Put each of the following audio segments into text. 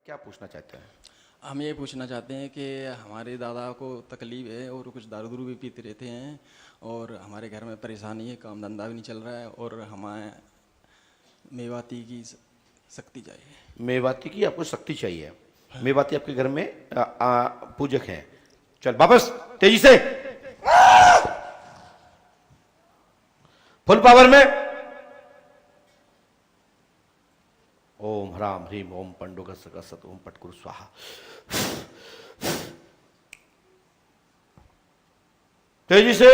क्या पूछना चाहते हैं? हम ये पूछना चाहते हैं कि हमारे दादा को तकलीफ है और कुछ दारू दूरू भी पीते रहते हैं और हमारे घर में परेशानी है, काम धंधा भी नहीं चल रहा है और हमें मेवाती की शक्ति चाहिए। मेवाती की आपको शक्ति चाहिए। मेवाती आपके घर में पूजक हैं। चल वापस तेजी से, फुल पावर में। ओम ह्राम ह्रीम ओम पंडोगसत ओम पटकुर स्वाहा। तेजी से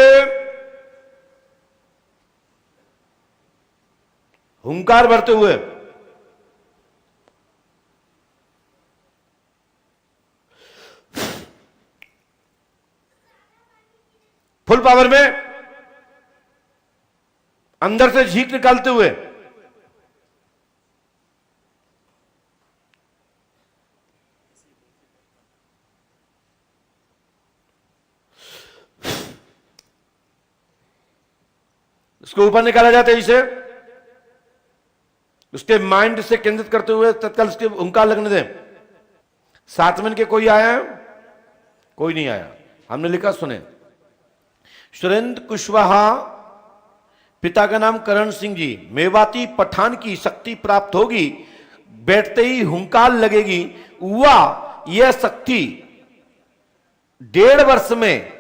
हुंकार भरते हुए फुल पावर में अंदर से झींक निकालते हुए इसको ऊपर निकाला जाता है। इसे उसके माइंड से केंद्रित करते हुए तत्काल उसके हुंकार लगने दें। 7 मिनट के कोई आया? कोई नहीं आया। हमने लिखा सुने। सुरेंद्र कुशवाहा, पिता का नाम करण सिंह जी। मेवाती पठान की शक्ति प्राप्त होगी, बैठते ही हुंकार लगेगी। हुआ यह शक्ति 1.5 वर्ष में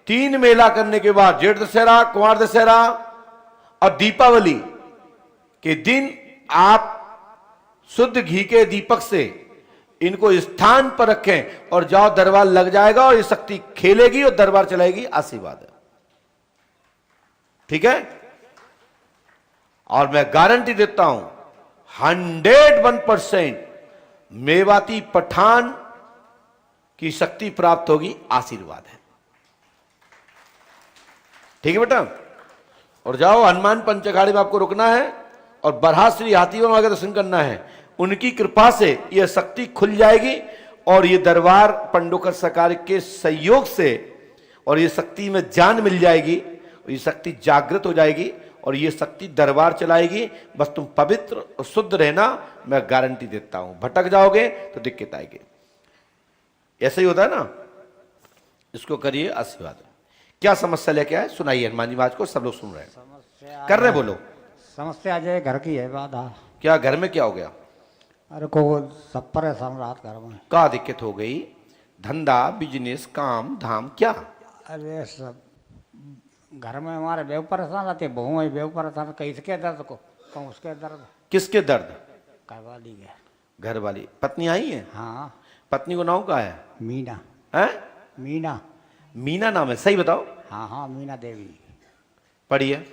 3 मेला करने के बाद, जेठ दशहरा, कुंवार दशहरा और दीपावली के दिन आप शुद्ध घी के दीपक से इनको स्थान पर रखें और जाओ, दरबार लग जाएगा और ये शक्ति खेलेगी और दरबार चलाएगी। आशीर्वाद है, ठीक है? और मैं गारंटी देता हूं 101% मेवाती पठान की शक्ति प्राप्त होगी। आशीर्वाद है, ठीक है बेटा? और जाओ, हनुमान पंचखाड़ी में आपको रुकना है और बरहाश्री हाथीवन का दर्शन करना है। उनकी कृपा से यह शक्ति खुल जाएगी और यह दरबार पंडोकर सरकार के सहयोग से और यह शक्ति में जान मिल जाएगी और यह शक्ति जागृत हो जाएगी और यह शक्ति दरबार चलाएगी। बस तुम पवित्र और शुद्ध रहना, मैं गारंटी देता हूं। भटक जाओगे तो दिक्कत आएगी। ऐसा ही होता है ना? इसको करिए, आशीर्वाद। क्या समस्या लेके आए? सुनाइए हनुमान जी महाराज को, सब लोग सुन रहे हैं। कर रहे, बोलो। समस्या जो घर की है बाधा। क्या घर में क्या हो गया? अरे को सब परेशान रात घर में। क्या दिक्कत हो गई? धंधा, बिजनेस, काम धाम, क्या? अरे सब घर में हमारे बेव परेशान रहते, बहू है बेव परेशान। किसके दर्द को कहूँ, उसके दर्द। किसके दर्द? घरवाली के। घर वाली पत्नी आई है? हाँ। पत्नी को नाम क्या है? मीना। है? मीना। मीना नाम है, सही बताओ। हाँ हाँ, मीना देवी। पढ़िए,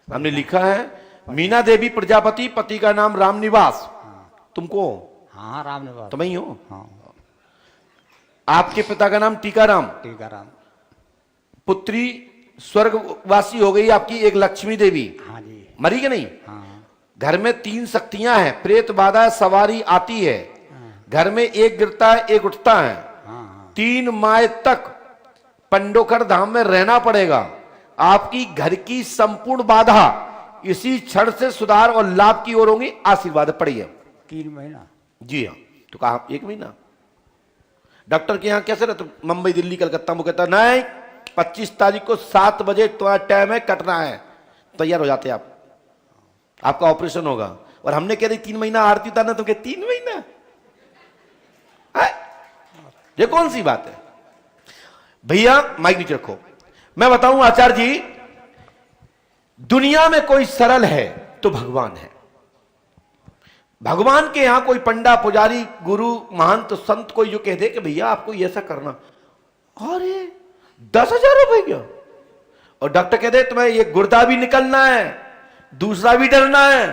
हमने लिखा है मीना देवी प्रजापति, पति का नाम रामनिवास। हाँ। तुमको? हाँ, राम निवास। तुम ही हो? हाँ। आपके पिता का नाम टीकाराम। टीकाराम। पुत्री स्वर्गवासी हो गई आपकी एक लक्ष्मी देवी। हाँ जी। मरी कि नहीं? हाँ। घर में 3 शक्तियां हैं। प्रेत बाधा सवारी आती है। घर में एक गिरता है, एक उठता है। हाँ। 3 माह तक पंडोकर धाम में रहना पड़ेगा। आपकी घर की संपूर्ण बाधा इसी क्षण से सुधार और लाभ की ओर होंगी। आशीर्वाद। पढ़िए। 3 महीना। जी हाँ। तो कहा 1 महीना? डॉक्टर के यहां कैसे रहते? मुंबई, दिल्ली, कलकत्ता। वो कहता नहीं, 25 तारीख को 7 बजे तुम्हारा टाइम है, कटना है। तैयार हो जाते आप, आपका ऑपरेशन होगा। और हमने कह दी 3 महीना आरती उतारना, तो क्या 3 महीना? ये कौन सी बात है भैया? माइक नीचे रखो। मैं बताऊं आचार्य जी, दुनिया में कोई सरल है तो भगवान है। भगवान के यहां कोई पंडा, पुजारी, गुरु, महंत, संत कोई जो कह दे कि भैया आपको ये ऐसा करना, अरे 10,000 रुपए क्या? और डॉक्टर कह दे तुम्हें ये गुर्दा भी निकलना है, दूसरा भी डरना है,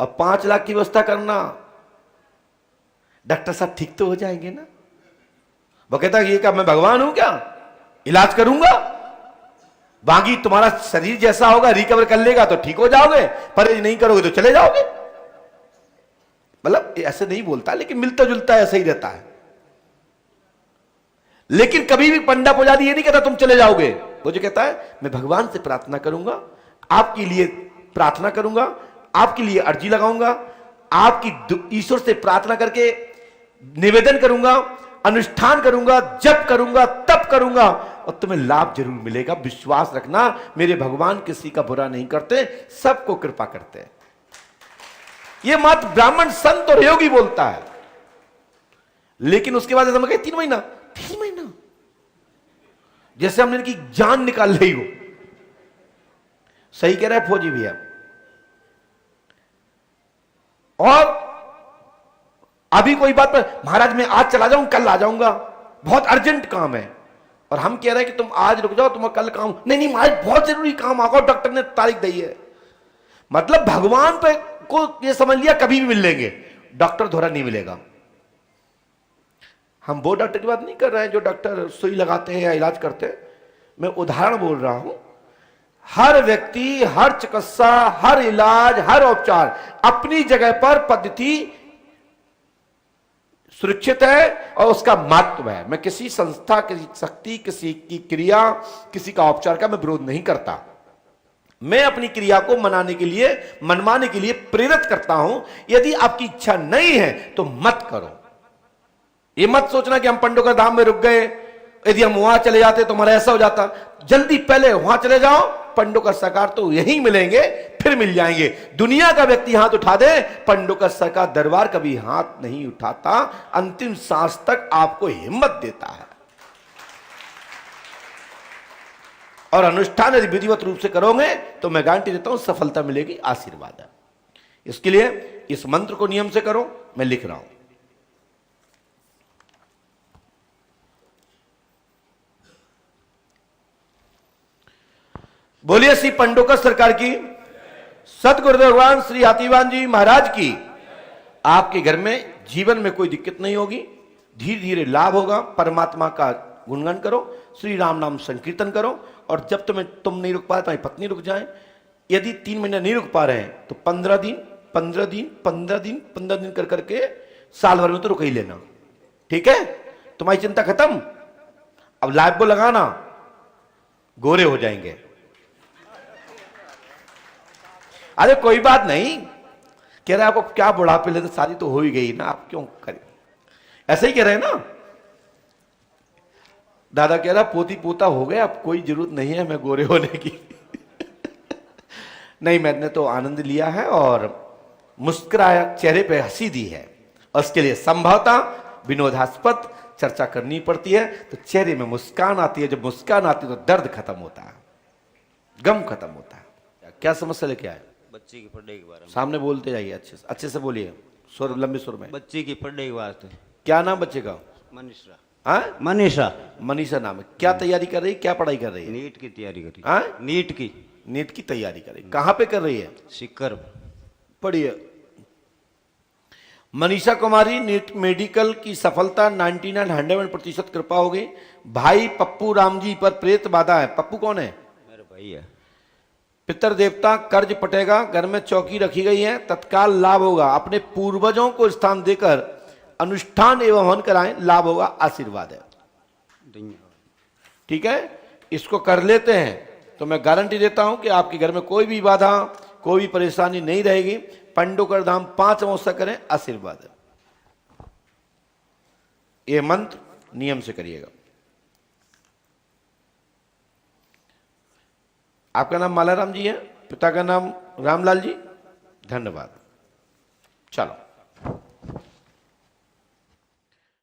अब 5 लाख की व्यवस्था करना। डॉक्टर साहब ठीक तो हो जाएंगे ना? वो कहता है ये क्या मैं भगवान हूं क्या? इलाज करूंगा, बाकी तुम्हारा शरीर जैसा होगा रिकवर कर लेगा तो ठीक हो जाओगे, परहेज नहीं करोगे तो चले जाओगे। मतलब ऐसे नहीं बोलता, लेकिन मिलता जुलता ऐसा ही रहता है। लेकिन कभी भी पंडा पुजारी ये नहीं कहता तुम चले जाओगे। वो जो कहता है मैं भगवान से प्रार्थना करूंगा, आपके लिए प्रार्थना करूंगा, आपके लिए अर्जी लगाऊंगा, आपकी ईश्वर से प्रार्थना करके निवेदन करूंगा, अनुष्ठान करूंगा, जप करूंगा, तप करूंगा और तुम्हें लाभ जरूर मिलेगा। विश्वास रखना, मेरे भगवान किसी का बुरा नहीं करते, सबको कृपा करते हैं। यह मत ब्राह्मण संत और योगी बोलता है। लेकिन उसके बाद ऐसा 3 महीना, 3 महीना जैसे हमने इनकी जान निकाल ली हो। सही कह रहा है फौजी भैया। और अभी कोई बात पर महाराज मैं आज चला जाऊं, कल आ जाऊंगा, बहुत अर्जेंट काम है। और हम कह रहे हैं कि तुम आज रुक जाओ, तुम्हें कल काम। नहीं नहीं महाराज बहुत जरूरी काम आगा, डॉक्टर ने तारीख दी है। मतलब भगवान पे को ये समझ लिया कभी भी मिल लेंगे, डॉक्टर द्वारा नहीं मिलेगा। हम वो डॉक्टर की बात नहीं कर रहे हैं जो डॉक्टर सुई लगाते हैं या इलाज करते हैं। मैं उदाहरण बोल रहा हूं। हर व्यक्ति, हर चिकित्सा, हर इलाज, हर उपचार अपनी जगह पर पद्धति सुरक्षित है और उसका महत्व है। मैं किसी संस्था, किसी शक्ति, किसी की क्रिया, किसी का उपचार का मैं विरोध नहीं करता। मैं अपनी क्रिया को मनाने के लिए, मनवाने के लिए प्रेरित करता हूं। यदि आपकी इच्छा नहीं है तो मत करो। ये मत सोचना कि हम पंडोकर धाम में रुक गए, यदि हम वहां चले जाते तो हमारा ऐसा हो जाता। जल्दी पहले वहां चले जाओ, पंडोकर सरकार तो यहीं मिलेंगे, फिर मिल जाएंगे। दुनिया का व्यक्ति हाथ उठा दे, पंडोकर सरकार दरबार कभी हाथ नहीं उठाता, अंतिम सांस तक आपको हिम्मत देता है। और अनुष्ठान यदि विधिवत रूप से करोगे तो मैं गारंटी देता हूं सफलता मिलेगी, आशीर्वाद है। इसके लिए इस मंत्र को नियम से करो। मैं लिख रहा हूं। बोलिए श्री पंडोकर सरकार की, सतगुरुदेव भगवान श्री हाथीवान जी महाराज की। आपके घर में जीवन में कोई दिक्कत नहीं होगी, धीरे धीरे लाभ होगा। परमात्मा का गुणगान करो, श्री राम नाम संकीर्तन करो। और जब तुम नहीं रुक पाए, तुम्हारी पत्नी रुक जाए। यदि 3 महीने नहीं रुक पा रहे हैं तो 15 दिन 15 दिन 15 दिन 15 दिन कर करके साल भर में तो रुक ही लेना। ठीक है, तुम्हारी चिंता खत्म। अब लाइफ लगाना, गोरे हो जाएंगे। अरे कोई बात नहीं, कह रहे आपको क्या बुढ़ापे ले, तो शादी तो हो ही गई ना, आप क्यों करें। ऐसे ही कह रहे हैं ना। दादा कह रहा पोती पोता हो गया, अब कोई जरूरत नहीं है मैं गोरे होने की। नहीं, मैंने तो आनंद लिया है और मुस्कुराया, चेहरे पे हंसी दी है। और उसके लिए संभवतः विनोदास्पद चर्चा करनी पड़ती है, तो चेहरे में मुस्कान आती है। जब मुस्कान आती है तो दर्द खत्म होता है, गम खत्म होता है। क्या समस्या लेके आए? बच्ची की पढ़ाई के बारे में। सामने बोलते जाइए, अच्छे से बोलिए, सुर लंबे सुर में। बच्ची की पढ़ाई के वास्ते। क्या नाम बच्चे का? मनीषा। हाँ, मनीषा। मनीषा नाम है। क्या तैयारी कर रही है, क्या पढ़ाई कर रही है? नीट की तैयारी करी। हाँ, नीट की। नीट की तैयारी कर रही है। कहां पे कर रही है? सिक्कर। पढ़िए। मनीषा कुमारी, नीट मेडिकल की सफलता 99-100% कृपा हो गई। भाई पप्पू राम जी पर प्रेत बाधा है। पप्पू कौन है? मेरा भाई है। पितर देवता कर्ज पटेगा, घर में चौकी रखी गई है, तत्काल लाभ होगा। अपने पूर्वजों को स्थान देकर अनुष्ठान एवं हवन कराएं, लाभ होगा, आशीर्वाद है। ठीक है, इसको कर लेते हैं तो मैं गारंटी देता हूं कि आपके घर में कोई भी बाधा, कोई भी परेशानी नहीं रहेगी। पंडोकर धाम 5 अमावस्या करें, आशीर्वाद है। यह मंत्र नियम से करिएगा। आपका नाम मालाराम जी है, पिता का नाम रामलाल जी। धन्यवाद। चलो।